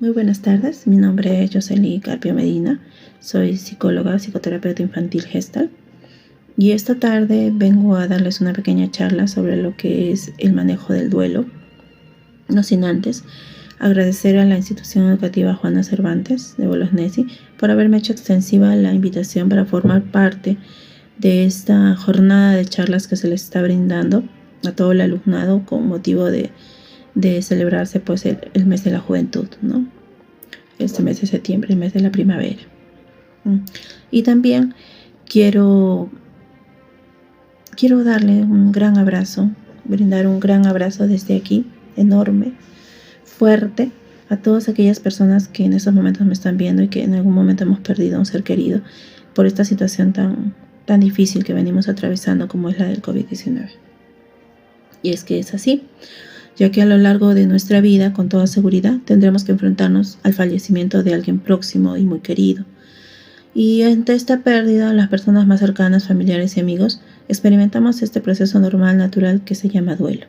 Muy buenas tardes, mi nombre es Yoseli Carpio Medina, soy psicóloga, psicoterapeuta infantil Gestalt y esta tarde vengo a darles una pequeña charla sobre lo que es el manejo del duelo, no sin antes agradecer a la institución educativa Juana Cervantes de Bolosnesi por haberme hecho extensiva la invitación para formar parte de esta jornada de charlas que se les está brindando a todo el alumnado con motivo de celebrarse pues el mes de la juventud, ¿no? Este mes de septiembre, el mes de la primavera. Y también quiero darle un gran abrazo, brindar un gran abrazo desde aquí, enorme, fuerte, a todas aquellas personas que en estos momentos me están viendo y que en algún momento hemos perdido a un ser querido por esta situación tan difícil que venimos atravesando como es la del COVID-19. Y es que es así, ya que a lo largo de nuestra vida, con toda seguridad, tendremos que enfrentarnos al fallecimiento de alguien próximo y muy querido. Y ante esta pérdida, las personas más cercanas, familiares y amigos, experimentamos este proceso normal, natural, que se llama duelo.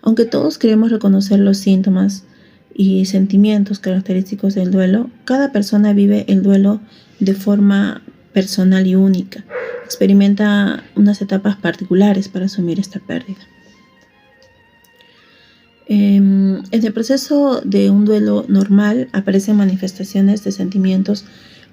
Aunque todos queremos reconocer los síntomas y sentimientos característicos del duelo, cada persona vive el duelo de forma personal y única. Experimenta unas etapas particulares para asumir esta pérdida. En el proceso de un duelo normal aparecen manifestaciones de sentimientos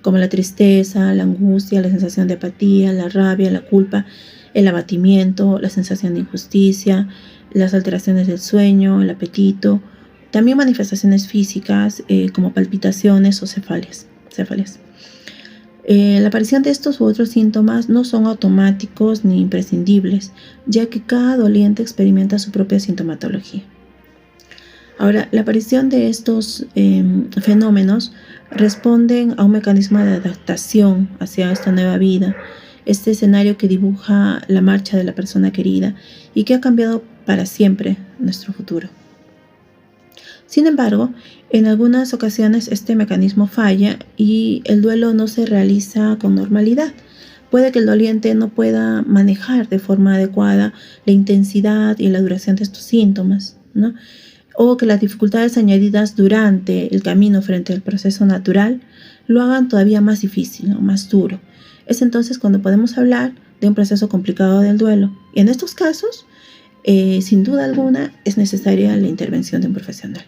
como la tristeza, la angustia, la sensación de apatía, la rabia, la culpa, el abatimiento, la sensación de injusticia, las alteraciones del sueño, el apetito, también manifestaciones físicas como palpitaciones o cefaleas. La aparición de estos u otros síntomas no son automáticos ni imprescindibles, ya que cada doliente experimenta su propia sintomatología. Ahora, la aparición de estos fenómenos responden a un mecanismo de adaptación hacia esta nueva vida, este escenario que dibuja la marcha de la persona querida y que ha cambiado para siempre nuestro futuro. Sin embargo, en algunas ocasiones este mecanismo falla y el duelo no se realiza con normalidad. Puede que el doliente no pueda manejar de forma adecuada la intensidad y la duración de estos síntomas, ¿no? O que las dificultades añadidas durante el camino frente al proceso natural lo hagan todavía más difícil, ¿no? Más duro. Es entonces cuando podemos hablar de un proceso complicado del duelo. Y en estos casos, sin duda alguna, es necesaria la intervención de un profesional.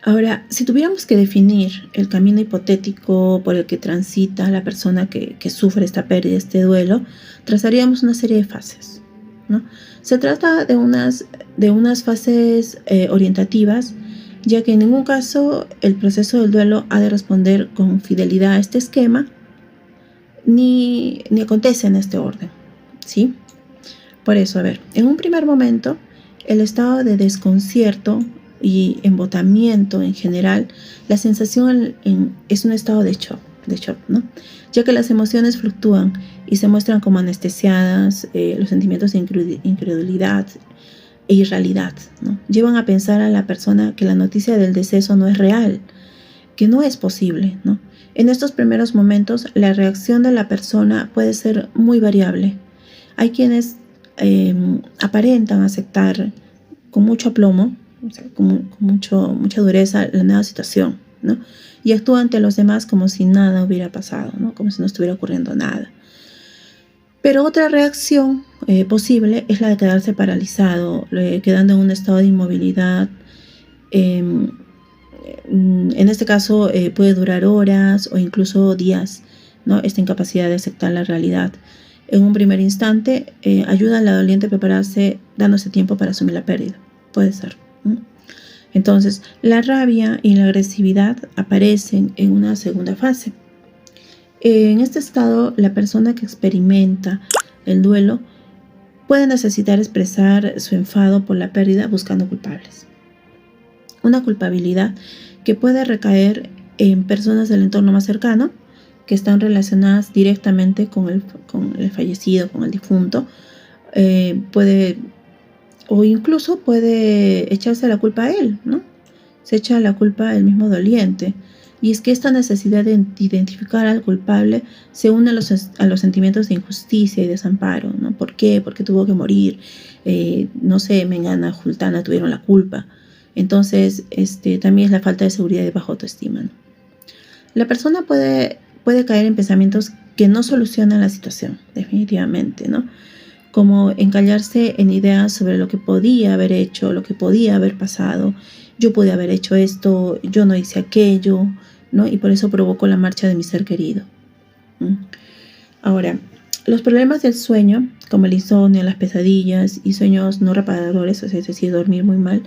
Ahora, si tuviéramos que definir el camino hipotético por el que transita la persona que sufre esta pérdida, este duelo, trazaríamos una serie de fases, ¿no? Se trata de unas fases orientativas, ya que en ningún caso el proceso del duelo ha de responder con fidelidad a este esquema, ni acontece en este orden, ¿sí? Por eso, en un primer momento, el estado de desconcierto y embotamiento en general, la sensación es un estado de shock, ¿no? Ya que las emociones fluctúan y se muestran como anestesiadas, los sentimientos de incredulidad e irrealidad, ¿no? Llevan a pensar a la persona que la noticia del deceso no es real, que no es posible, ¿no? En estos primeros momentos, la reacción de la persona puede ser muy variable. Hay quienes aparentan aceptar con mucho aplomo, o sea, con mucha dureza la nueva situación, ¿no? Y actúa ante los demás como si nada hubiera pasado, ¿no? Como si no estuviera ocurriendo nada. Pero otra reacción posible es la de quedarse paralizado, quedando en un estado de inmovilidad. En este caso puede durar horas o incluso días, ¿no? Esta incapacidad de aceptar la realidad. En un primer instante ayuda a la doliente a prepararse dándose tiempo para asumir la pérdida. Puede ser. Entonces, la rabia y la agresividad aparecen en una segunda fase. En este estado, la persona que experimenta el duelo puede necesitar expresar su enfado por la pérdida buscando culpables. Una culpabilidad que puede recaer en personas del entorno más cercano que están relacionadas directamente con el fallecido, con el difunto. O incluso puede echarse la culpa a él, ¿no? Se echa la culpa el mismo doliente. Y es que esta necesidad de identificar al culpable se une a los sentimientos de injusticia y desamparo, ¿no? ¿Por qué? Porque tuvo que morir. No sé, Mengana, Jultana tuvieron la culpa. Entonces, también es la falta de seguridad y baja autoestima, ¿no? La persona puede caer en pensamientos que no solucionan la situación, definitivamente, ¿no? Como encallarse en ideas sobre lo que podía haber hecho, lo que podía haber pasado. Yo pude haber hecho esto, yo no hice aquello, ¿no? Y por eso provocó la marcha de mi ser querido. Ahora, los problemas del sueño, como el insomnio, las pesadillas y sueños no reparadores, o sea, es decir, dormir muy mal,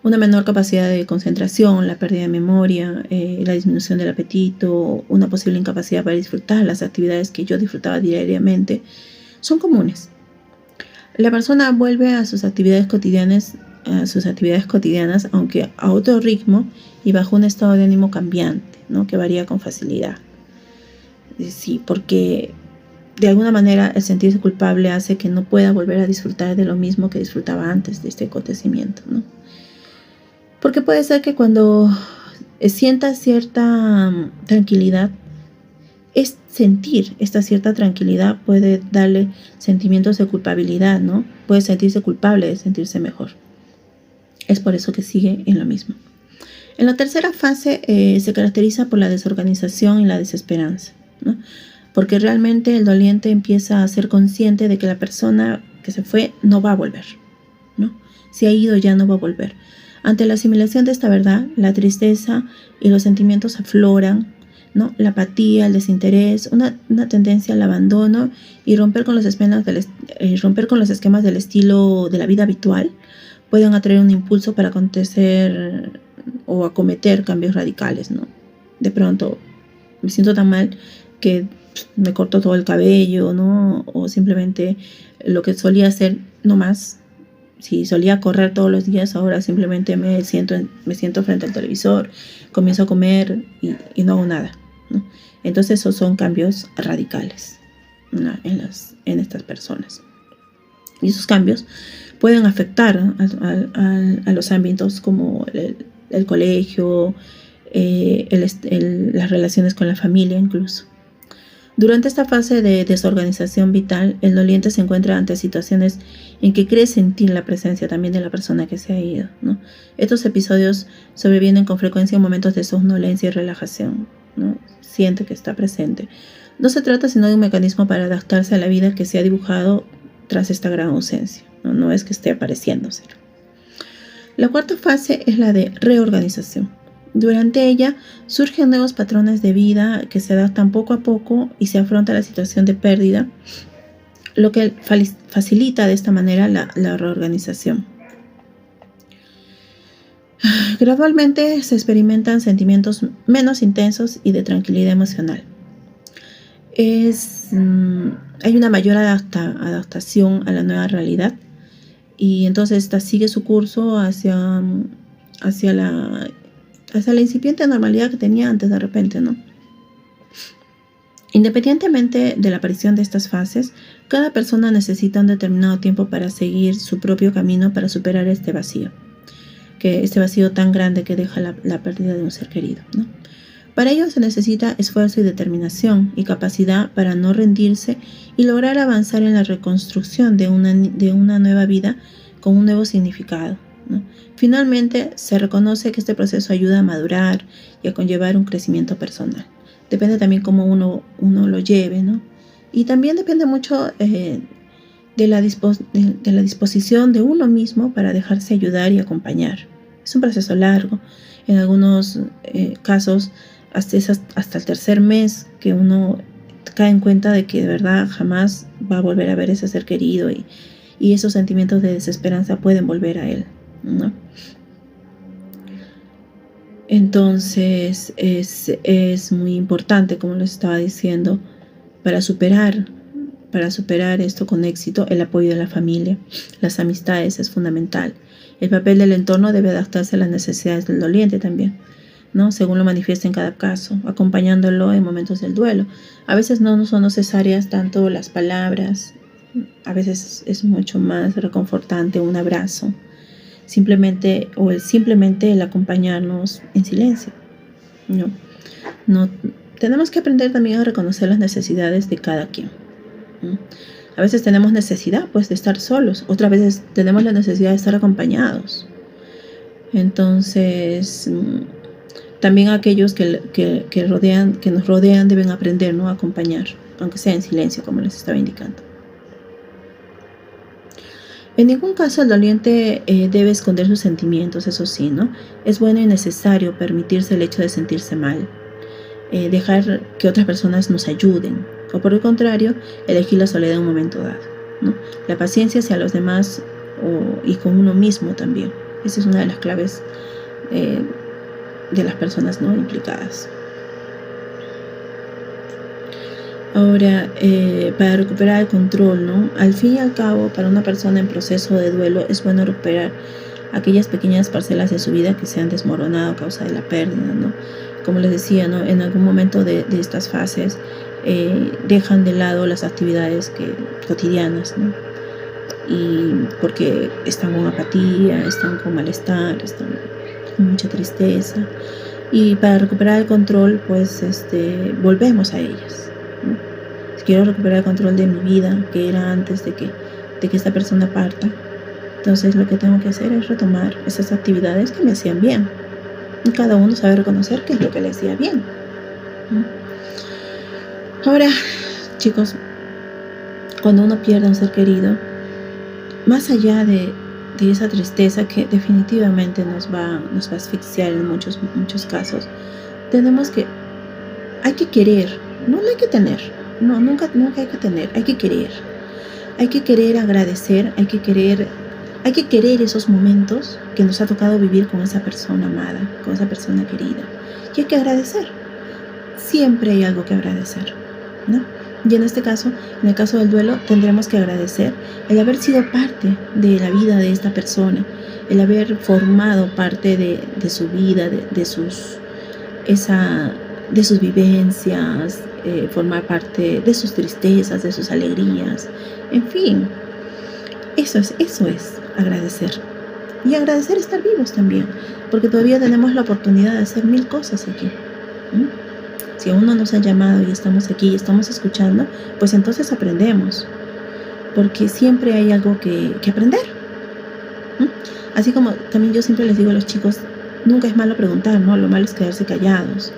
una menor capacidad de concentración, la pérdida de memoria, la disminución del apetito, una posible incapacidad para disfrutar las actividades que yo disfrutaba diariamente, son comunes. La persona vuelve a sus actividades cotidianas, aunque a otro ritmo y bajo un estado de ánimo cambiante, ¿no? Que varía con facilidad. Sí, porque de alguna manera el sentirse culpable hace que no pueda volver a disfrutar de lo mismo que disfrutaba antes de este acontecimiento, ¿no? Porque puede ser que cuando sienta cierta tranquilidad, es sentir esta cierta tranquilidad puede darle sentimientos de culpabilidad, ¿no? Puede sentirse culpable de sentirse mejor. Es por eso que sigue en lo mismo. En la tercera fase se caracteriza por la desorganización y la desesperanza, ¿no? Porque realmente el doliente empieza a ser consciente de que la persona que se fue no va a volver, ¿no? Si ha ido ya no va a volver. Ante la asimilación de esta verdad, la tristeza y los sentimientos afloran, ¿no? La apatía, el desinterés, una tendencia al abandono y romper con los esquemas del estilo de la vida habitual pueden atraer un impulso para acontecer o acometer cambios radicales, ¿no? De pronto me siento tan mal que me corto todo el cabello, ¿no? O simplemente lo que solía hacer no más. Si solía correr todos los días, ahora simplemente me siento frente al televisor, comienzo a comer y no hago nada, ¿no? Entonces esos son cambios radicales, ¿no? en estas personas. Y esos cambios pueden afectar a los ámbitos como el colegio, las relaciones con la familia incluso. Durante esta fase de desorganización vital, el doliente se encuentra ante situaciones en que cree sentir la presencia también de la persona que se ha ido, ¿no? Estos episodios sobrevienen con frecuencia en momentos de somnolencia y relajación, ¿no? Siente que está presente. No se trata sino de un mecanismo para adaptarse a la vida que se ha dibujado tras esta gran ausencia, ¿no? No es que esté apareciéndose. La cuarta fase es la de reorganización. Durante ella surgen nuevos patrones de vida que se adaptan poco a poco y se afronta la situación de pérdida, lo que facilita de esta manera la reorganización. Gradualmente se sentimientos menos intensos y de tranquilidad emocional. Hay una mayor adaptación a la nueva realidad y entonces esta sigue su curso hacia la incipiente normalidad que tenía antes de repente, ¿no? Independientemente de la aparición de estas fases, cada persona necesita un determinado tiempo para seguir su propio camino para superar este vacío tan grande que deja la pérdida de un ser querido, ¿no? Para ello se necesita esfuerzo y determinación y capacidad para no rendirse y lograr avanzar en la reconstrucción de una nueva vida con un nuevo significado, ¿no? Finalmente, se reconoce que este proceso ayuda a madurar y a conllevar un crecimiento personal. Depende también cómo uno lo lleve, ¿no? Y también depende mucho de la disposición de uno mismo para dejarse ayudar y acompañar. Es un proceso largo. En algunos casos, hasta el tercer mes que uno cae en cuenta de que de verdad jamás va a volver a ver ese ser querido y esos sentimientos de desesperanza pueden volver a él, ¿no? Entonces es muy importante, como les estaba diciendo, para superar esto con éxito, el apoyo de la familia, las amistades es fundamental. El papel del entorno debe adaptarse a las necesidades del doliente también, ¿no? Según lo manifiesta en cada caso, acompañándolo en momentos del duelo. A veces no son necesarias tanto las palabras, a veces es mucho más reconfortante un abrazo, simplemente el acompañarnos en silencio, ¿no? Tenemos que aprender también a reconocer las necesidades de cada quien, ¿no? A veces tenemos necesidad pues de estar solos, otras veces tenemos la necesidad de estar acompañados. Entonces, también aquellos que nos rodean deben aprender, ¿no?, a acompañar, aunque sea en silencio, como les estaba indicando. En ningún caso el doliente debe esconder sus sentimientos, eso sí, ¿no? Es bueno y necesario permitirse el hecho de sentirse mal, dejar que otras personas nos ayuden, o por el contrario, elegir la soledad en un momento dado, ¿no? La paciencia hacia los demás y con uno mismo también. Esa es una de las claves de las personas, ¿no?, implicadas. Ahora, para recuperar el control, ¿no? Al fin y al cabo, para una persona en proceso de duelo es bueno recuperar aquellas pequeñas parcelas de su vida que se han desmoronado a causa de la pérdida, ¿no? Como les decía, ¿no?, en algún momento de estas fases dejan de lado las actividades cotidianas, ¿no? Y porque están con apatía, están con malestar, están con mucha tristeza. Y para recuperar el control, pues volvemos a ellas, ¿no? Si quiero recuperar el control de mi vida, que era antes de que esta persona parta, entonces lo que tengo que hacer es retomar esas actividades que me hacían bien. Y cada uno sabe reconocer qué es lo que le hacía bien, ¿no? Ahora, chicos, cuando uno pierde a un ser querido, más allá de esa tristeza que definitivamente nos va a asfixiar en muchos casos, hay que querer, no hay que tener, no, nunca hay que tener, hay que querer agradecer, hay que querer esos momentos que nos ha tocado vivir con esa persona amada, con esa persona querida, y hay que agradecer, siempre hay algo que agradecer, ¿no? Y en este caso, en el caso del duelo, tendremos que agradecer el haber sido parte de la vida de esta persona, el haber formado parte de su vida, de sus vivencias, formar parte de sus tristezas, de sus alegrías, en fin, eso es agradecer. Y agradecer estar vivos también, porque todavía tenemos la oportunidad de hacer 1000 cosas aquí, ¿sí? Si aún no nos han llamado y estamos aquí y estamos escuchando, pues entonces aprendemos, porque siempre hay algo que aprender, ¿sí? Así como también yo siempre les digo a los chicos, nunca es malo preguntar, ¿no? Lo malo es quedarse callados.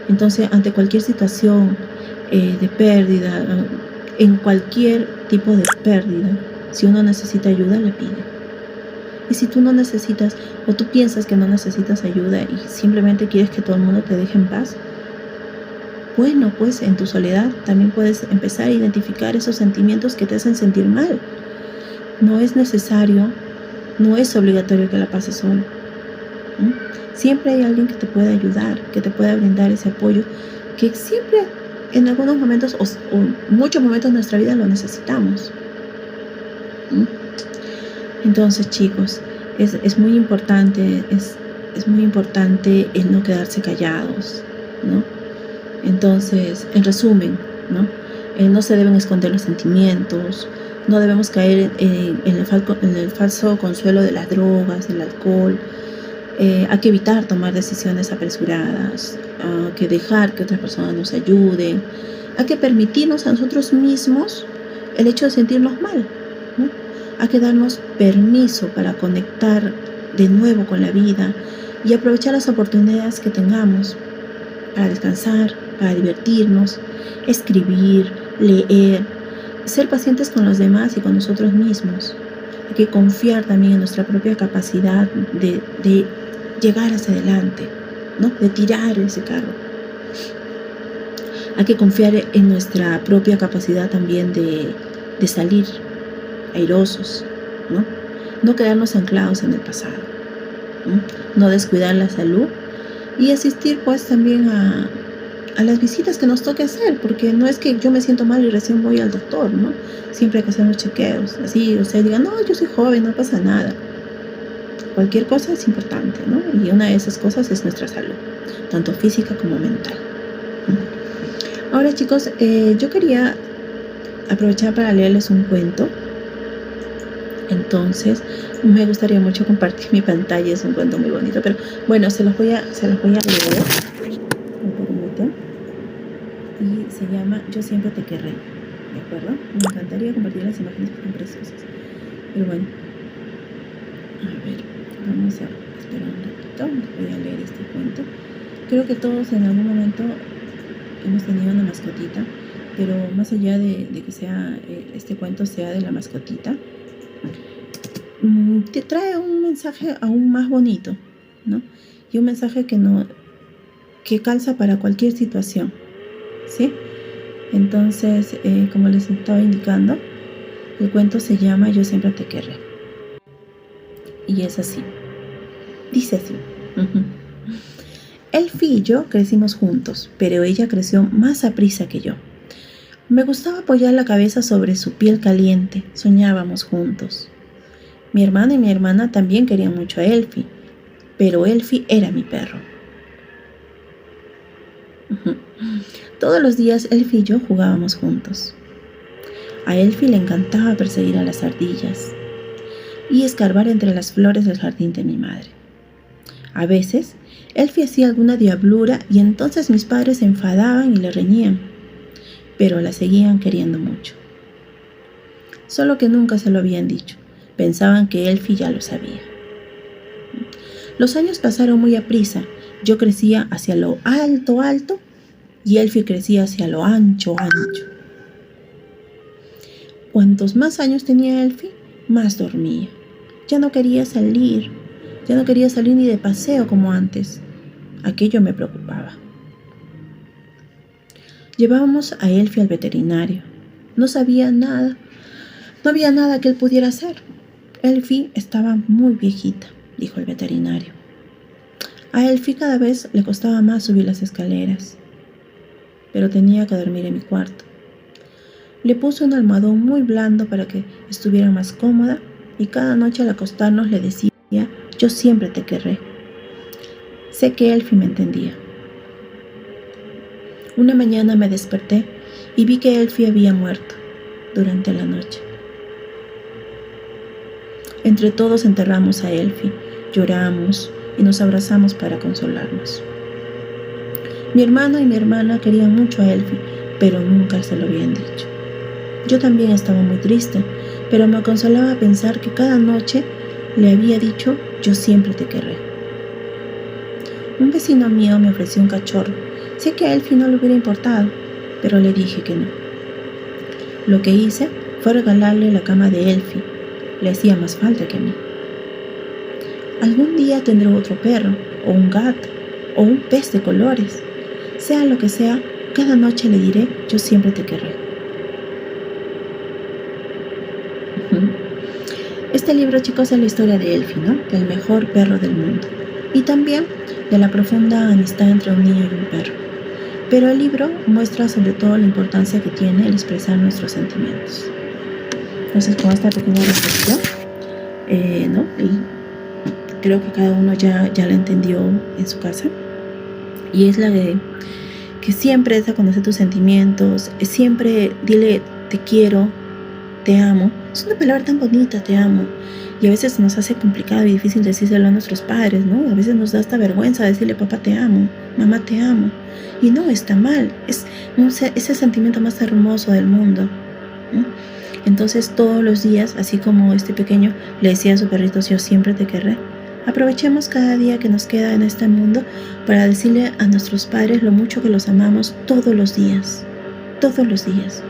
Entonces, ante cualquier situación de pérdida, en cualquier tipo de pérdida, si uno necesita ayuda, la pide. Y si tú no necesitas, o tú piensas que no necesitas ayuda y simplemente quieres que todo el mundo te deje en paz, bueno, pues en tu soledad también puedes empezar a identificar esos sentimientos que te hacen sentir mal. No es necesario, no es obligatorio que la pases solo, ¿sí? Siempre hay alguien que te puede ayudar, que te pueda brindar ese apoyo, que siempre en algunos momentos o muchos momentos de nuestra vida lo necesitamos, ¿sí? Entonces, chicos, es muy importante, es muy importante el no quedarse callados, ¿no? Entonces, en resumen, ¿no? No se deben esconder los sentimientos, no debemos caer en el falso consuelo de las drogas, del alcohol. Hay que evitar tomar decisiones apresuradas, hay que dejar que otras personas nos ayuden, hay que permitirnos a nosotros mismos el hecho de sentirnos mal, ¿no? Hay que darnos permiso para conectar de nuevo con la vida y aprovechar las oportunidades que tengamos para descansar, para divertirnos, escribir, leer, ser pacientes con los demás y con nosotros mismos. Hay que confiar también en nuestra propia capacidad de llegar hacia adelante, ¿no? De tirar ese carro. Hay que confiar en nuestra propia capacidad también de salir airosos, ¿no? No quedarnos anclados en el pasado, ¿no? No descuidar la salud y asistir pues también a las visitas que nos toque hacer, porque no es que yo me siento mal y recién voy al doctor, ¿no? Siempre hay que hacer los chequeos, así ustedes digan, no, yo soy joven, no pasa nada. Cualquier cosa es importante, ¿no? Y una de esas cosas es nuestra salud, tanto física como mental, ¿no? Ahora, chicos, yo quería aprovechar para leerles un cuento. Entonces, me gustaría mucho compartir mi pantalla, es un cuento muy bonito, pero bueno, se los voy a leer. ¿Me permiten? Y se llama Yo siempre te querré, ¿de acuerdo? Me encantaría compartir las imágenes que son preciosas, pero bueno, a ver, vamos a esperar un ratito. cuentito, voy a leer este cuento. Creo que todos en algún momento hemos tenido una mascotita, pero más allá de que sea este cuento sea de la mascotita, te trae un mensaje aún más bonito, ¿no? Y un mensaje que calza para cualquier situación, ¿sí? Entonces, como les estaba indicando, el cuento se llama Yo siempre te querré. Y es así. Dice así. Elfie y yo crecimos juntos, pero ella creció más aprisa que yo. Me gustaba apoyar la cabeza sobre su piel caliente, soñábamos juntos. Mi hermano y mi hermana también querían mucho a Elfie, pero Elfie era mi perro. Todos los días Elfie y yo jugábamos juntos. A Elfie le encantaba perseguir a las ardillas y escarbar entre las flores del jardín de mi madre. A veces, Elfie hacía alguna diablura y entonces mis padres se enfadaban y le reñían, pero la seguían queriendo mucho. Solo que nunca se lo habían dicho. Pensaban que Elfie ya lo sabía. Los años pasaron muy aprisa. Yo crecía hacia lo alto, alto, y Elfie crecía hacia lo ancho, ancho. Cuantos más años tenía Elfie, más dormía. Ya no quería salir ni de paseo como antes. Aquello me preocupaba. Llevábamos a Elfie al veterinario. No sabía nada. No había nada que él pudiera hacer. Elfie estaba muy viejita, dijo el veterinario. A Elfie cada vez le costaba más subir las escaleras, pero tenía que dormir en mi cuarto. Le puse un almohadón muy blando para que estuviera más cómoda y cada noche al acostarnos le decía, yo siempre te querré. Sé que Elfie me entendía. Una mañana me desperté y vi que Elfie había muerto durante la noche. Entre todos enterramos a Elfie, lloramos y nos abrazamos para consolarnos. Mi hermano y mi hermana querían mucho a Elfie, pero nunca se lo habían dicho. Yo también estaba muy triste, pero me consolaba pensar que cada noche le había dicho, yo siempre te querré. Un vecino mío me ofreció un cachorro. Sé que a Elfie no le hubiera importado, pero le dije que no. Lo que hice fue regalarle la cama de Elfie. Le hacía más falta que a mí. Algún día tendré otro perro, o un gato, o un pez de colores. Sea lo que sea, cada noche le diré, yo siempre te querré. Este libro, chicos, es la historia de Elfie, ¿no? Del mejor perro del mundo. Y también de la profunda amistad entre un niño y un perro. Pero el libro muestra sobre todo la importancia que tiene el expresar nuestros sentimientos. Entonces, con esta pequeña reflexión, ¿no? Y creo que cada uno ya la entendió en su casa. Y es la de que siempre es a conocer tus sentimientos, siempre dile te quiero, te amo. Es una palabra tan bonita, te amo. Y a veces nos hace complicado y difícil decírselo a nuestros padres, ¿no? A veces nos da hasta vergüenza decirle papá te amo, mamá te amo. Y no, está mal. Es ese sentimiento más hermoso del mundo, ¿no? Entonces todos los días, así como este pequeño le decía a su perrito, yo siempre te querré. Aprovechemos cada día que nos queda en este mundo para decirle a nuestros padres lo mucho que los amamos todos los días. Todos los días.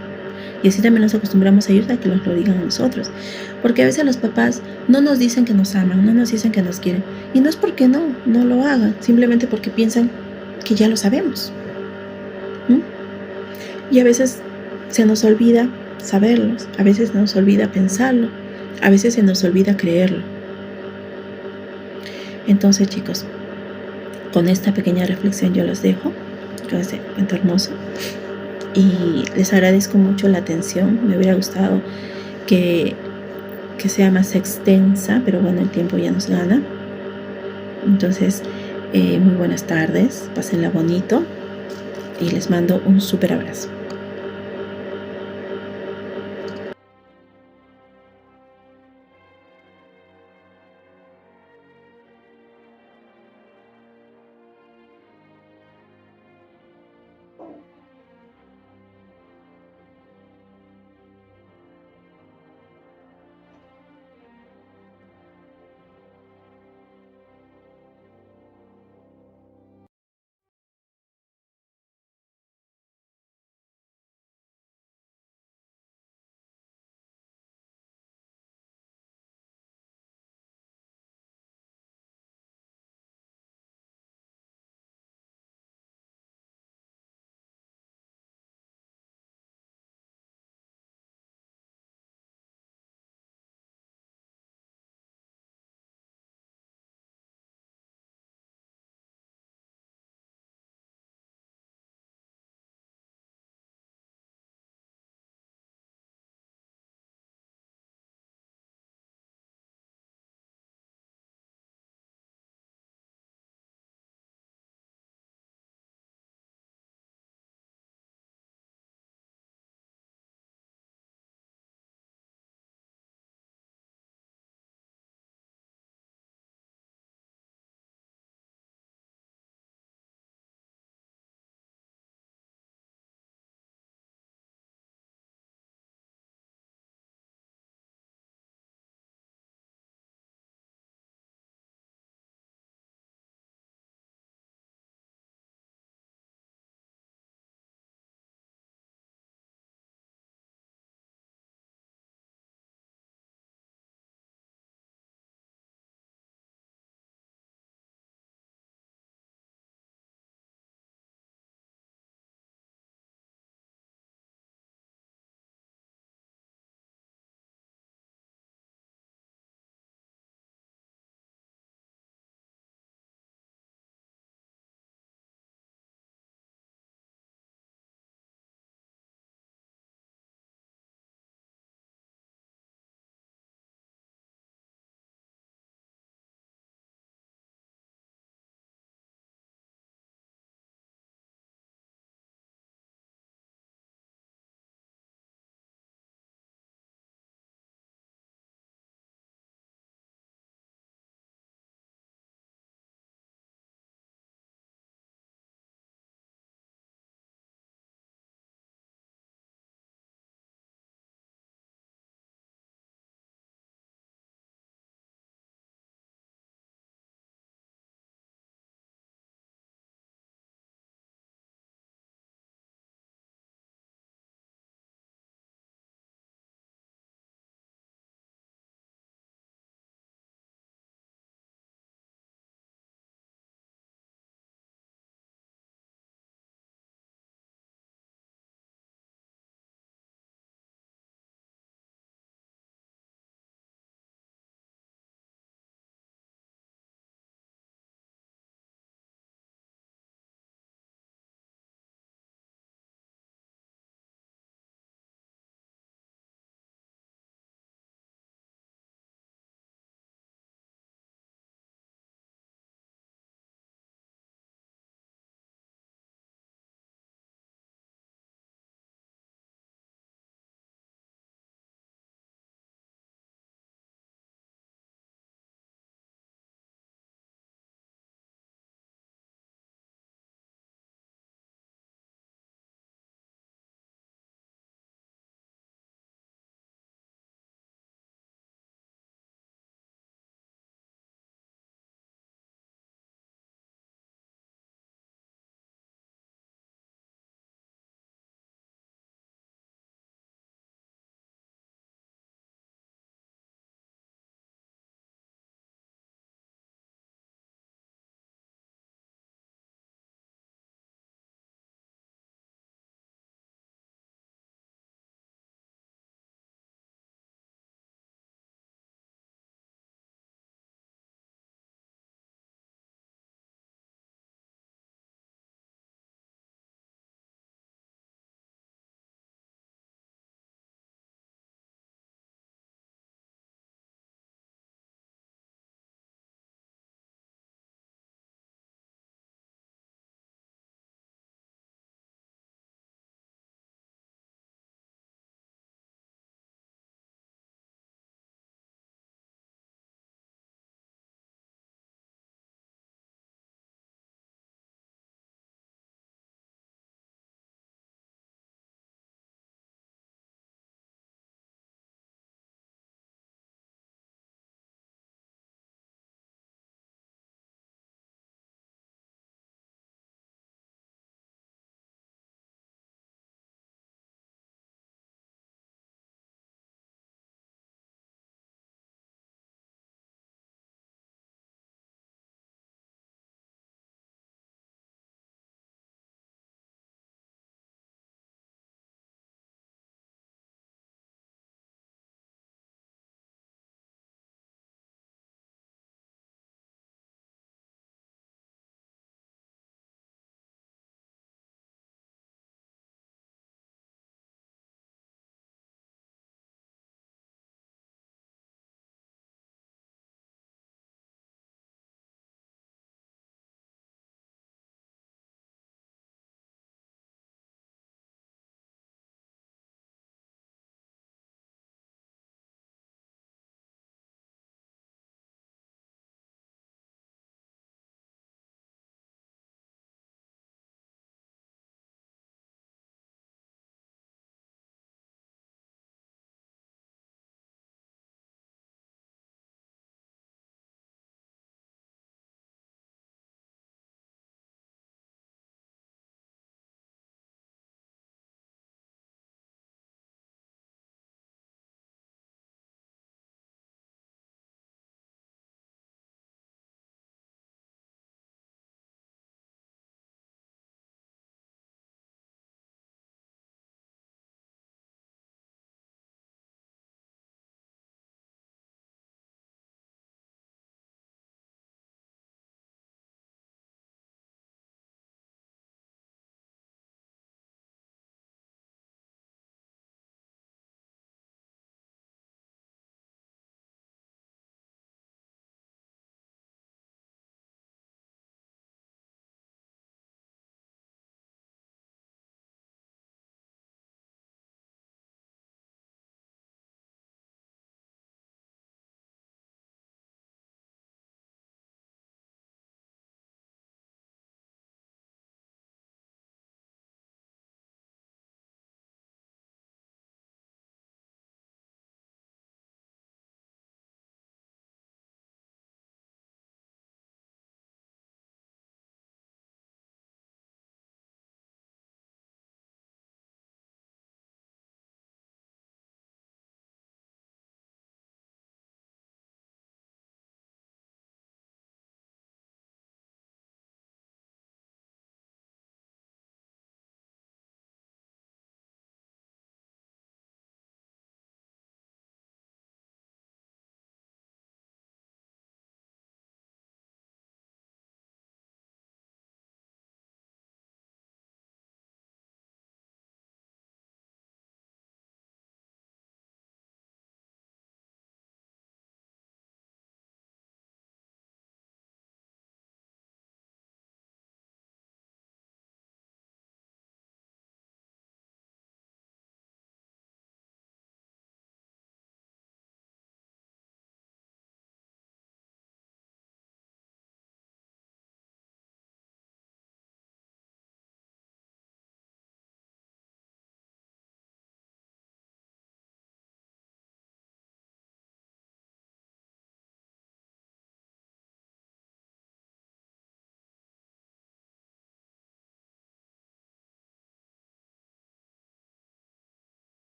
Y así también nos acostumbramos a ellos a que nos lo digan a nosotros. Porque a veces los papás no nos dicen que nos aman, no nos dicen que nos quieren. Y no es porque no lo hagan, simplemente porque piensan que ya lo sabemos. Y a veces se nos olvida saberlos, a veces se nos olvida pensarlo, a veces se nos olvida creerlo. Entonces, chicos, con esta pequeña reflexión yo los dejo con este cuento hermoso. Y les agradezco mucho la atención. Me hubiera gustado que sea más extensa, pero bueno, el tiempo ya nos gana. Entonces, muy buenas tardes, pásenla bonito y les mando un súper abrazo.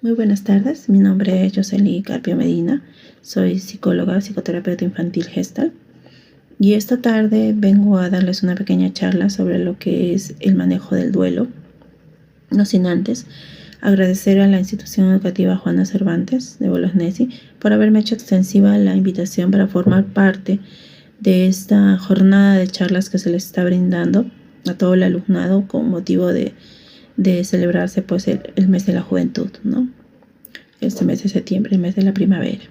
Muy buenas tardes, mi nombre es Yoseli Carpio Medina, soy psicóloga, psicoterapeuta infantil Gestalt y esta tarde vengo a darles una pequeña charla sobre lo que es el manejo del duelo, no sin antes agradecer a la institución educativa Juana Cervantes de Bolognetti por haberme hecho extensiva la invitación para formar parte de esta jornada de charlas que se les está brindando a todo el alumnado con motivo de celebrarse pues el mes de la juventud, ¿no? Este mes de septiembre, el mes de la primavera.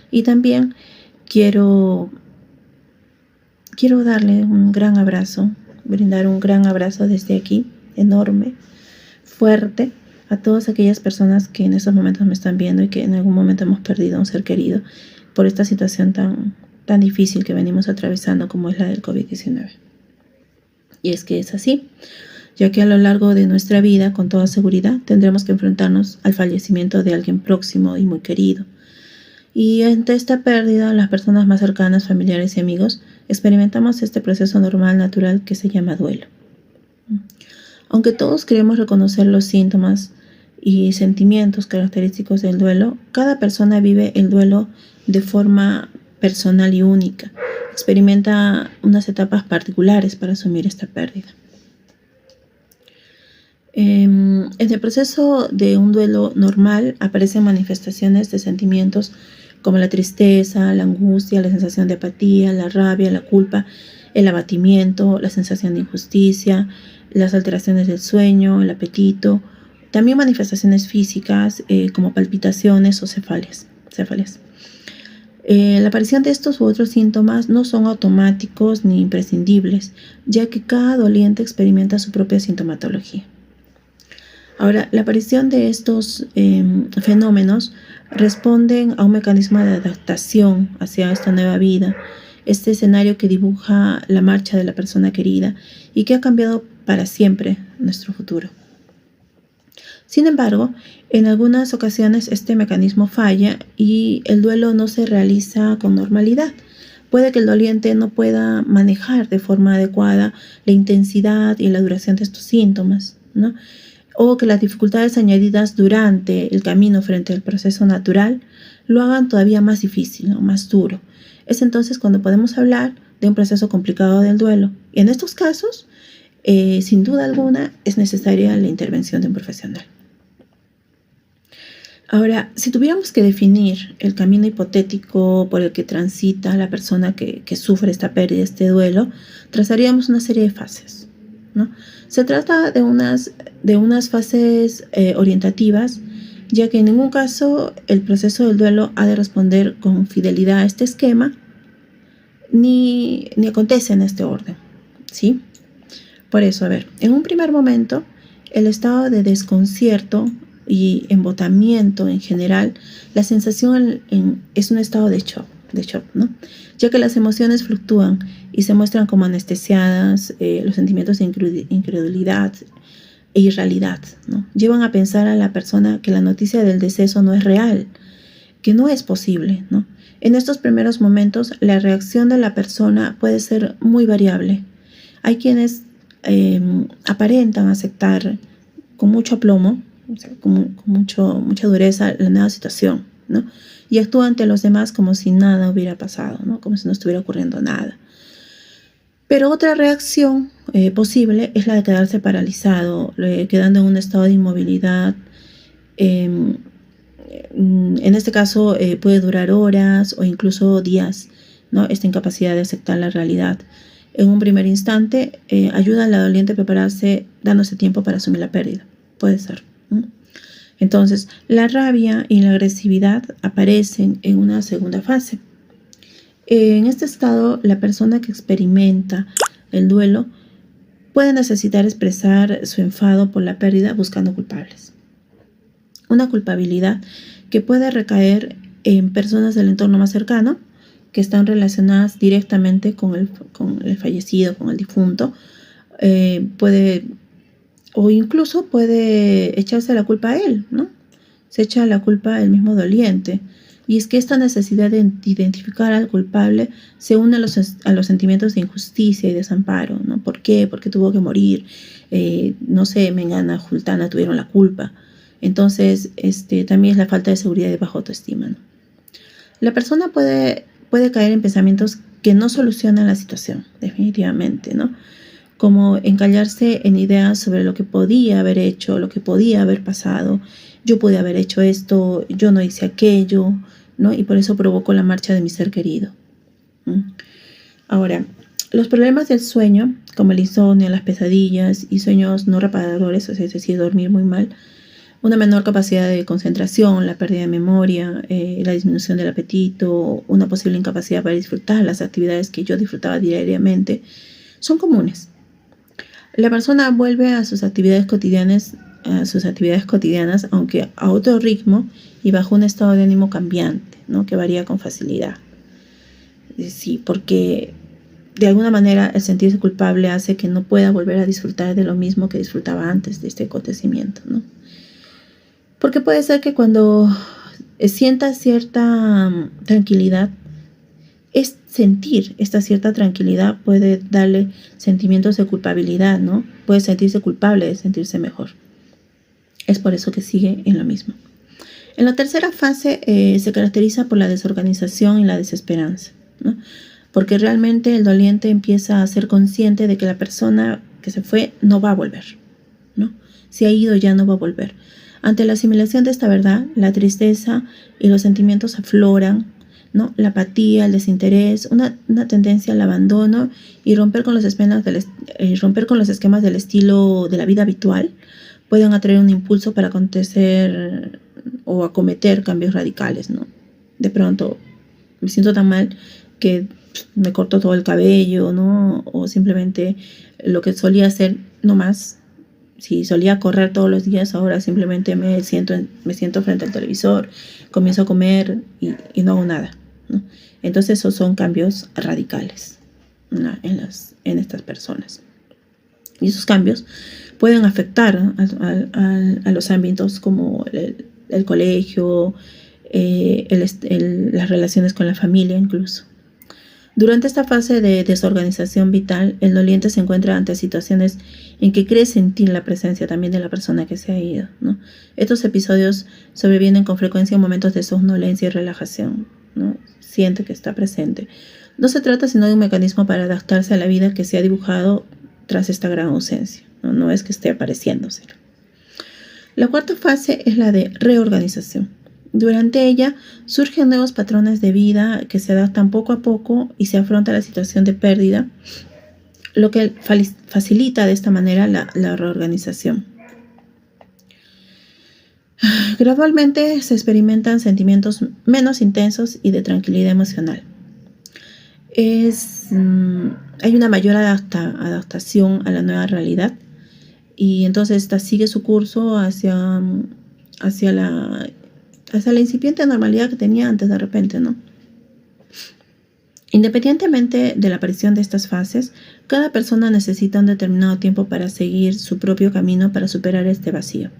Y también quiero darle un gran abrazo, brindar un gran abrazo desde aquí, enorme, fuerte, a todas aquellas personas que en estos momentos me están viendo y que en algún momento hemos perdido a un ser querido por esta situación tan difícil que venimos atravesando como es la del COVID-19. Y es que es así, ya que a lo largo de nuestra vida, con toda seguridad, tendremos que enfrentarnos al fallecimiento de alguien próximo y muy querido. Y ante esta pérdida, las personas más cercanas, familiares y amigos, experimentamos este proceso normal, natural, que se llama duelo. Aunque todos queremos reconocer los síntomas y sentimientos característicos del duelo, cada persona vive el duelo de forma personal y única. Experimenta unas etapas particulares para asumir esta pérdida. En el proceso de un duelo normal aparecen manifestaciones de sentimientos como la tristeza, la angustia, la sensación de apatía, la rabia, la culpa, el abatimiento, la sensación de injusticia, las alteraciones del sueño, el apetito, también manifestaciones físicas como palpitaciones o cefaleas. La aparición de estos u otros síntomas no son automáticos ni imprescindibles, ya que cada doliente experimenta su propia sintomatología. Ahora, la aparición de estos fenómenos responden a un mecanismo de adaptación hacia esta nueva vida, este escenario que dibuja la marcha de la persona querida y que ha cambiado para siempre nuestro futuro. Sin embargo, en algunas ocasiones este mecanismo falla y el duelo no se realiza con normalidad. Puede que el doliente no pueda manejar de forma adecuada la intensidad y la duración de estos síntomas, ¿no? O que las dificultades añadidas durante el camino frente al proceso natural lo hagan todavía más difícil, ¿no? Más duro. Es entonces cuando podemos hablar de un proceso complicado del duelo. Y en estos casos, sin duda alguna, es necesaria la intervención de un profesional. Ahora, si tuviéramos que definir el camino hipotético por el que transita la persona que sufre esta pérdida, este duelo, trazaríamos una serie de fases, ¿no? Se trata de unas fases orientativas, ya que en ningún caso el proceso del duelo ha de responder con fidelidad a este esquema, ni acontece en este orden, ¿sí? Por eso, en un primer momento, el estado de desconcierto y embotamiento en general, la sensación es un estado de shock, ¿no? Ya que las emociones fluctúan y se muestran como anestesiadas, los sentimientos de incredulidad e irrealidad, ¿no? Llevan a pensar a la persona que la noticia del deceso no es real, que no es posible, ¿no? En estos primeros momentos, la reacción de la persona puede ser muy variable. Hay quienes aparentan aceptar con mucho aplomo, o sea, con mucha dureza la nueva situación, ¿no? Y actúa ante los demás como si nada hubiera pasado, ¿no? Como si no estuviera ocurriendo nada. Pero otra reacción posible es la de quedarse paralizado, quedando en un estado de inmovilidad. En este caso puede durar horas o incluso días, ¿no? Esta incapacidad de aceptar la realidad. En un primer instante ayuda a la doliente a prepararse dándose tiempo para asumir la pérdida. Puede ser. Entonces, la rabia y la agresividad aparecen en una segunda fase. En este estado, la persona que experimenta el duelo puede necesitar expresar su enfado por la pérdida buscando culpables. Una culpabilidad que puede recaer en personas del entorno más cercano que están relacionadas directamente con el fallecido, con el difunto. O incluso puede echarse la culpa a él, ¿no? Se echa la culpa el mismo doliente. Y es que esta necesidad de identificar al culpable se une a los sentimientos de injusticia y desamparo, ¿no? ¿Por qué? Porque tuvo que morir. No sé, Mengana, Jultana tuvieron la culpa. Entonces, también es la falta de seguridad y baja autoestima, ¿no? La persona puede caer en pensamientos que no solucionan la situación, definitivamente, ¿no? Como encallarse en ideas sobre lo que podía haber hecho, lo que podía haber pasado. Yo pude haber hecho esto, yo no hice aquello, ¿no? Y por eso provocó la marcha de mi ser querido. Ahora, los problemas del sueño, como el insomnio, las pesadillas y sueños no reparadores, o sea, es decir, dormir muy mal, una menor capacidad de concentración, la pérdida de memoria, la disminución del apetito, una posible incapacidad para disfrutar las actividades que yo disfrutaba diariamente, son comunes. La persona vuelve a sus actividades cotidianas, aunque a otro ritmo y bajo un estado de ánimo cambiante, ¿no? Que varía con facilidad. Sí, porque de alguna manera el sentirse culpable hace que no pueda volver a disfrutar de lo mismo que disfrutaba antes de este acontecimiento, ¿no? Porque puede ser que cuando sienta cierta tranquilidad, es sentir esta cierta tranquilidad puede darle sentimientos de culpabilidad, ¿no? Puede sentirse culpable de sentirse mejor. Es por eso que sigue en lo mismo. En la tercera fase se caracteriza por la desorganización y la desesperanza, ¿no? Porque realmente el doliente empieza a ser consciente de que la persona que se fue no va a volver, ¿no? Si ha ido ya no va a volver. Ante la asimilación de esta verdad, la tristeza y los sentimientos afloran, ¿no? La apatía, el desinterés, una tendencia al abandono y romper con los esquemas del estilo de la vida habitual pueden atraer un impulso para acontecer o acometer cambios radicales, ¿no? De pronto me siento tan mal que me corto todo el cabello, ¿no? O simplemente lo que solía hacer no más. Si solía correr todos los días, ahora simplemente me siento frente al televisor, comienzo a comer y no hago nada, ¿no? Entonces esos son cambios radicales, ¿no? en estas personas. Y esos cambios pueden afectar a los ámbitos como el colegio, las relaciones con la familia incluso. Durante esta fase de desorganización vital, el doliente se encuentra ante situaciones en que cree sentir la presencia también de la persona que se ha ido, ¿no? Estos episodios sobrevienen con frecuencia en momentos de somnolencia y relajación, ¿no? Siente que está presente. No se trata sino de un mecanismo para adaptarse a la vida que se ha dibujado tras esta gran ausencia, ¿no? No es que esté apareciéndose. La cuarta fase es la de reorganización. Durante ella surgen nuevos patrones de vida que se adaptan poco a poco y se afronta la situación de pérdida, lo que facilita de esta manera la reorganización. Gradualmente se experimentan sentimientos menos intensos y de tranquilidad emocional. Hay una mayor adaptación a la nueva realidad y entonces esta sigue su curso hacia la incipiente normalidad que tenía antes de repente, ¿no? Independientemente de la aparición de estas fases, cada persona necesita un determinado tiempo para seguir su propio camino para superar este vacío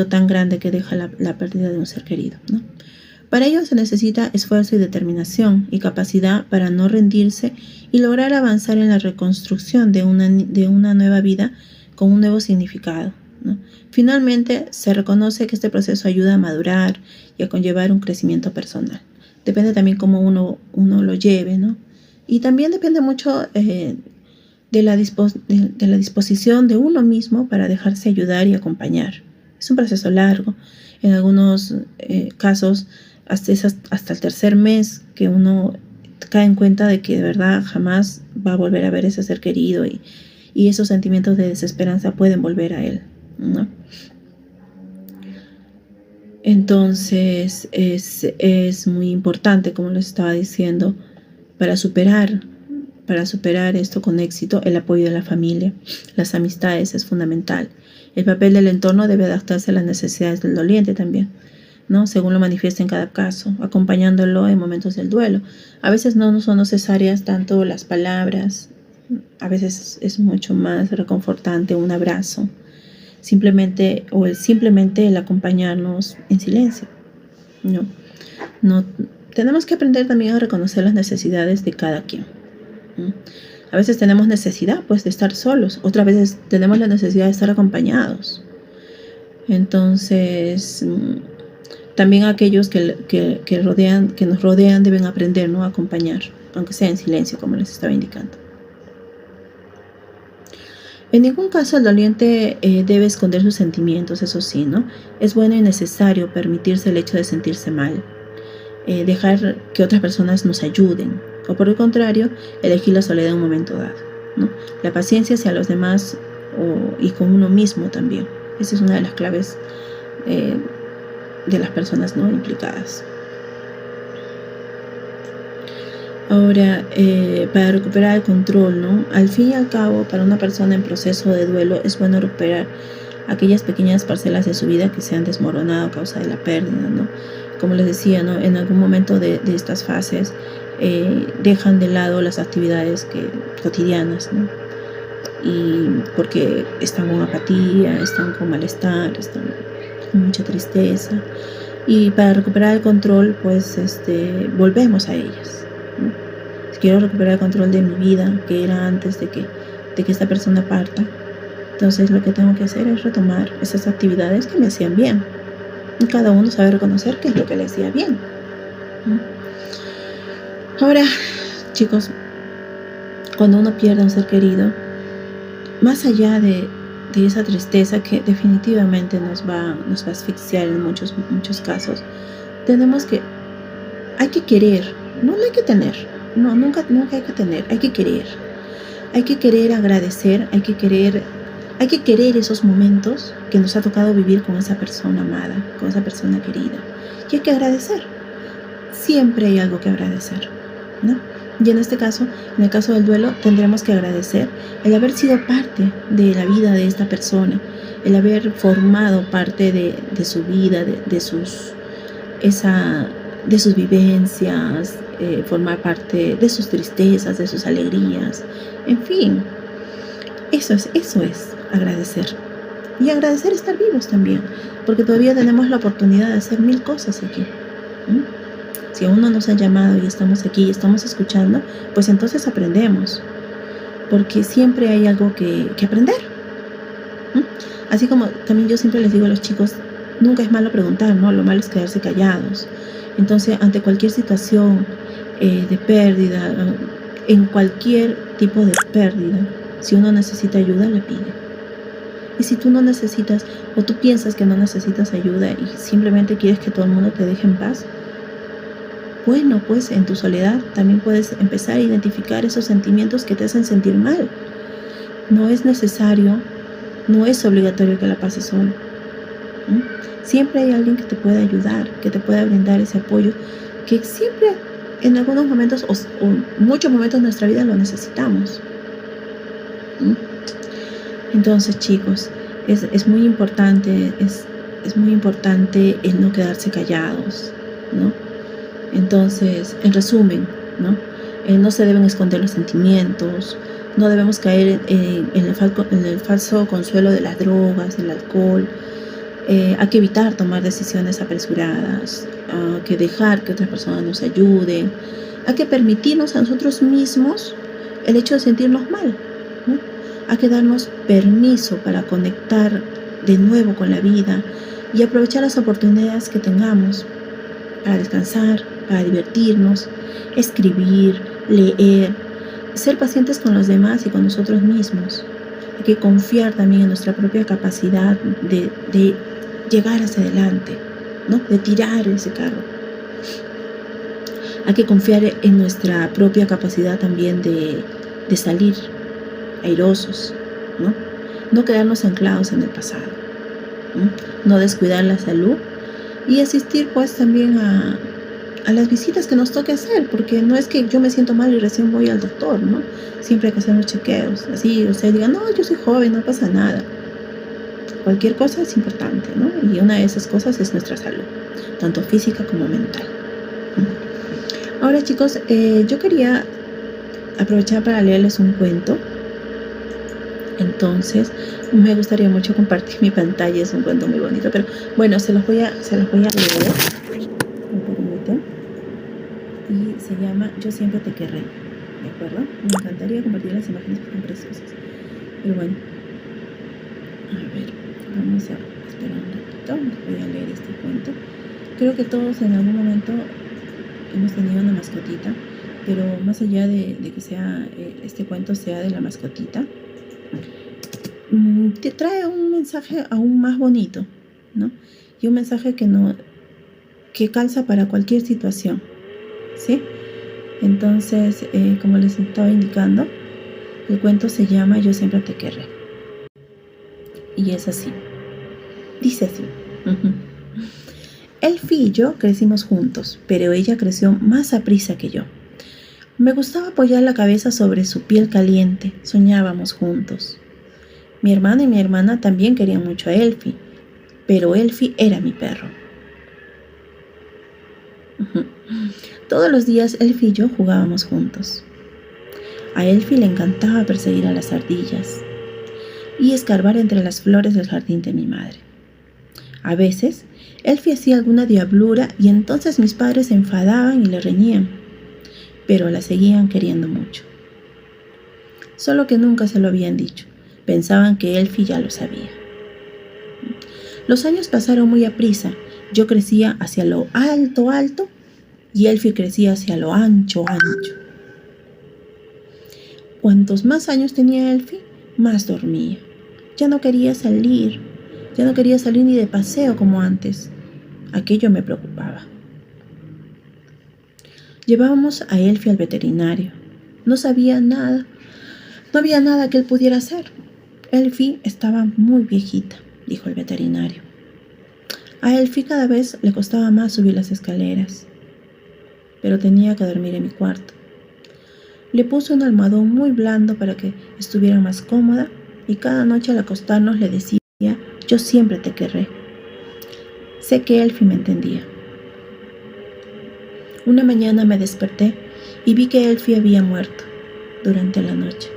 tan grande que deja la pérdida de un ser querido, ¿no? Para ello se necesita esfuerzo y determinación y capacidad para no rendirse y lograr avanzar en la reconstrucción de una nueva vida con un nuevo significado, ¿no? Finalmente, se reconoce que este proceso ayuda a madurar y a conllevar un crecimiento personal. Depende también cómo uno lo lleve, ¿no? Y también depende mucho de la disposición de uno mismo para dejarse ayudar y acompañar. Es un proceso largo. En algunos casos, hasta el tercer mes que uno cae en cuenta de que de verdad jamás va a volver a ver ese ser querido y esos sentimientos de desesperanza pueden volver a él, ¿no? Entonces es muy importante, como les estaba diciendo, para superar esto con éxito, el apoyo de la familia, las amistades es fundamental. El papel del entorno debe adaptarse a las necesidades del doliente también, ¿no? Según lo manifiesta en cada caso, acompañándolo en momentos del duelo. A veces no son necesarias tanto las palabras, a veces es mucho más reconfortante un abrazo, simplemente el acompañarnos en silencio, ¿no? Tenemos que aprender también a reconocer las necesidades de cada quien, ¿no? A veces tenemos necesidad pues de estar solos, otras veces tenemos la necesidad de estar acompañados. Entonces, también aquellos que nos rodean deben aprender, ¿no?, a acompañar, aunque sea en silencio, como les estaba indicando. En ningún caso el doliente debe esconder sus sentimientos, eso sí, ¿no? Es bueno y necesario permitirse el hecho de sentirse mal, dejar que otras personas nos ayuden, o por el contrario, elegir la soledad en un momento dado, ¿no? La paciencia hacia los demás y con uno mismo también. Esa es una de las claves de las personas, ¿no?, implicadas. Ahora, para recuperar el control, ¿no? Al fin y al cabo, para una persona en proceso de duelo es bueno recuperar aquellas pequeñas parcelas de su vida que se han desmoronado a causa de la pérdida, ¿no? Como les decía, ¿no?, en algún momento de estas fases dejan de lado las actividades cotidianas, ¿no? Y porque están con apatía, están con malestar, están con mucha tristeza. Y para recuperar el control, pues volvemos a ellas, ¿no? Si quiero recuperar el control de mi vida, que era antes de que esta persona parta, entonces lo que tengo que hacer es retomar esas actividades que me hacían bien. Y cada uno sabe reconocer qué es lo que le hacía bien, ¿no? Ahora, chicos, cuando uno pierde a un ser querido, más allá de esa tristeza que definitivamente nos va a asfixiar en muchos casos, hay que querer, no hay que tener, no, nunca hay que tener, hay que querer agradecer, hay que querer esos momentos que nos ha tocado vivir con esa persona amada, con esa persona querida, y hay que agradecer, siempre hay algo que agradecer, ¿no? Y en este caso, en el caso del duelo, tendremos que agradecer el haber sido parte de la vida de esta persona, el haber formado parte de su vida, de sus vivencias, formar parte de sus tristezas, de sus alegrías, en fin, eso es agradecer. Y agradecer estar vivos también, porque todavía tenemos la oportunidad de hacer 1000 cosas aquí, ¿no? Si aún no nos han llamado y estamos aquí y estamos escuchando, pues entonces aprendemos, porque siempre hay algo que aprender, ¿no? Así como también yo siempre les digo a los chicos, nunca es malo preguntar, ¿no? Lo malo es quedarse callados. Entonces, ante cualquier situación de pérdida, en cualquier tipo de pérdida, si uno necesita ayuda, le pide. Y si tú no necesitas, o tú piensas que no necesitas ayuda y simplemente quieres que todo el mundo te deje en paz, bueno, pues en tu soledad también puedes empezar a identificar esos sentimientos que te hacen sentir mal. No es necesario, no es obligatorio que la pases solo, ¿no? Siempre hay alguien que te pueda ayudar, que te pueda brindar ese apoyo, que siempre en algunos momentos o muchos momentos de nuestra vida lo necesitamos, ¿no? Entonces, chicos, es muy importante, es muy importante el no quedarse callados, ¿no? Entonces, en resumen, ¿no? No se deben esconder los sentimientos, no debemos caer en el falso consuelo de las drogas, del alcohol. Hay que evitar tomar decisiones apresuradas, hay que dejar que otras personas nos ayuden, hay que permitirnos a nosotros mismos el hecho de sentirnos mal, ¿no? Hay que darnos permiso para conectar de nuevo con la vida y aprovechar las oportunidades que tengamos para descansar, para divertirnos, escribir, leer, ser pacientes con los demás y con nosotros mismos. Hay que confiar también en nuestra propia capacidad de llegar hacia adelante, ¿no? De tirar ese carro. Hay que confiar en nuestra propia capacidad también de salir airosos, ¿no? No quedarnos anclados en el pasado, ¿no? No descuidar la salud y asistir pues también a las visitas que nos toque hacer, porque no es que yo me siento mal y recién voy al doctor, ¿no? Siempre hay que hacer los chequeos. Así usted diga, no, yo soy joven, no pasa nada. Cualquier cosa es importante, ¿no? Y una de esas cosas es nuestra salud, tanto física como mental. Ahora, chicos, yo quería aprovechar para leerles un cuento. Entonces, me gustaría mucho compartir mi pantalla, es un cuento muy bonito, pero bueno, se los voy a leer. ¿Me permiten? Y se llama Yo siempre te querré, ¿de acuerdo? Me encantaría compartir las imágenes porque son preciosas. Pero bueno, a ver, vamos a espera un ratito, voy a leer este cuento. Creo que todos en algún momento hemos tenido una mascotita, pero más allá de que sea este cuento sea de la mascotita, te trae un mensaje aún más bonito, ¿no? Y un mensaje que calza para cualquier situación, ¿sí? Entonces, como les estaba indicando, el cuento se llama Yo siempre te querré. Y es así. Dice así. Elfie y yo crecimos juntos, pero ella creció más aprisa que yo. Me gustaba apoyar la cabeza sobre su piel caliente, soñábamos juntos. Mi hermano y mi hermana también querían mucho a Elfie, pero Elfie era mi perro. Todos los días Elfie y yo jugábamos juntos. A Elfie le encantaba perseguir a las ardillas y escarbar entre las flores del jardín de mi madre. A veces, Elfie hacía alguna diablura y entonces mis padres se enfadaban y le reñían, pero la seguían queriendo mucho. Solo que nunca se lo habían dicho. Pensaban que Elfie ya lo sabía. Los años pasaron muy aprisa. Yo crecía hacia lo alto, alto, y Elfie crecía hacia lo ancho, ancho. Cuantos más años tenía Elfie, más dormía. Ya no quería salir ni de paseo como antes. Aquello me preocupaba. Llevábamos a Elfie al veterinario. No sabía nada. No había nada que él pudiera hacer. Elfie estaba muy viejita, dijo el veterinario. A Elfie cada vez le costaba más subir las escaleras, pero tenía que dormir en mi cuarto. Le puse un almohadón muy blando para que estuviera más cómoda y cada noche al acostarnos le decía, yo siempre te querré. Sé que Elfie me entendía. Una mañana me desperté y vi que Elfie había muerto durante la noche.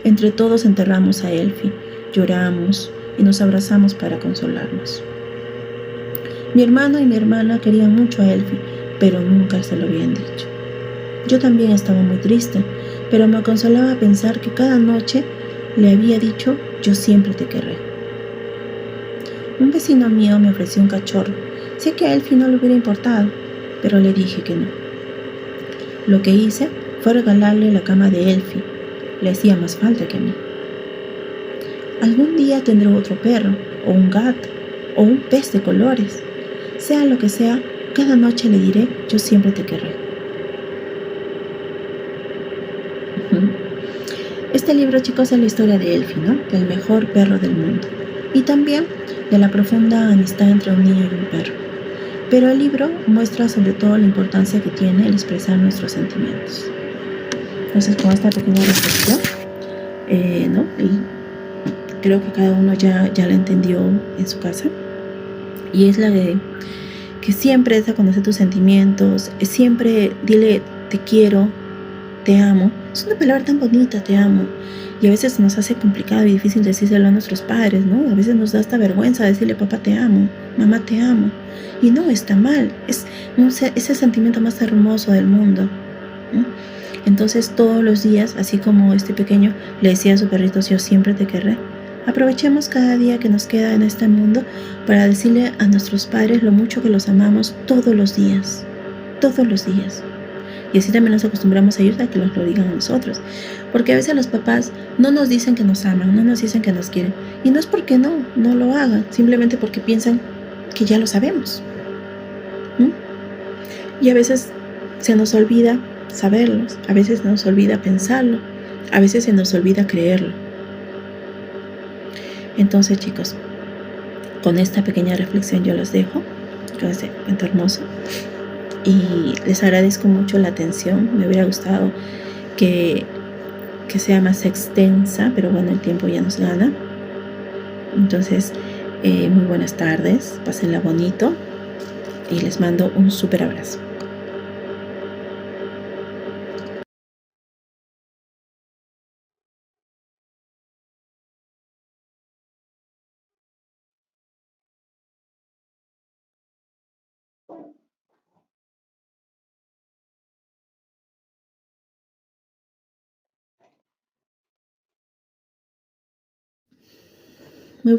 Entre todos enterramos a Elfie, lloramos y nos abrazamos para consolarnos. Mi hermano y mi hermana querían mucho a Elfie, pero nunca se lo habían dicho. Yo también estaba muy triste, pero me consolaba pensar que cada noche le había dicho, yo siempre te querré. Un vecino mío me ofreció un cachorro. Sé que a Elfie no le hubiera importado, pero le dije que no. Lo que hice fue regalarle la cama de Elfie. Le hacía más falta que a mí. Algún día tendré otro perro, o un gato, o un pez de colores. Sea lo que sea, cada noche le diré, yo siempre te querré. Este libro, chicos, es la historia de Elfie, ¿no? Del mejor perro del mundo. Y también de la profunda amistad entre un niño y un perro. Pero el libro muestra sobre todo la importancia que tiene el expresar nuestros sentimientos. Entonces, con esta pequeña reflexión, ¿no? Y creo que cada uno ya la entendió en su casa. Y es la de que siempre es a conocer tus sentimientos, siempre dile te quiero, te amo. Es una palabra tan bonita, te amo. Y a veces nos hace complicado y difícil decírselo a nuestros padres, ¿no? A veces nos da hasta vergüenza decirle papá te amo, mamá te amo. Y no, está mal. Es el sentimiento más hermoso del mundo, ¿no? Entonces todos los días, así como este pequeño le decía a su perrito, yo siempre te querré. Aprovechemos cada día que nos queda en este mundo para decirle a nuestros padres lo mucho que los amamos todos los días. Todos los días. Y así también nos acostumbramos a ellos a que nos lo digan a nosotros. Porque a veces los papás no nos dicen que nos aman, no nos dicen que nos quieren. Y no es porque no lo hagan, simplemente porque piensan que ya lo sabemos. Y a veces se nos olvida saberlos, a veces se nos olvida pensarlo, a veces se nos olvida creerlo. Entonces, chicos, con esta pequeña reflexión yo los dejo con este cuento hermoso. Y les agradezco mucho la atención. Me hubiera gustado que sea más extensa, pero bueno, el tiempo ya nos gana. Entonces, muy buenas tardes, pásenla bonito y les mando un súper abrazo. Muy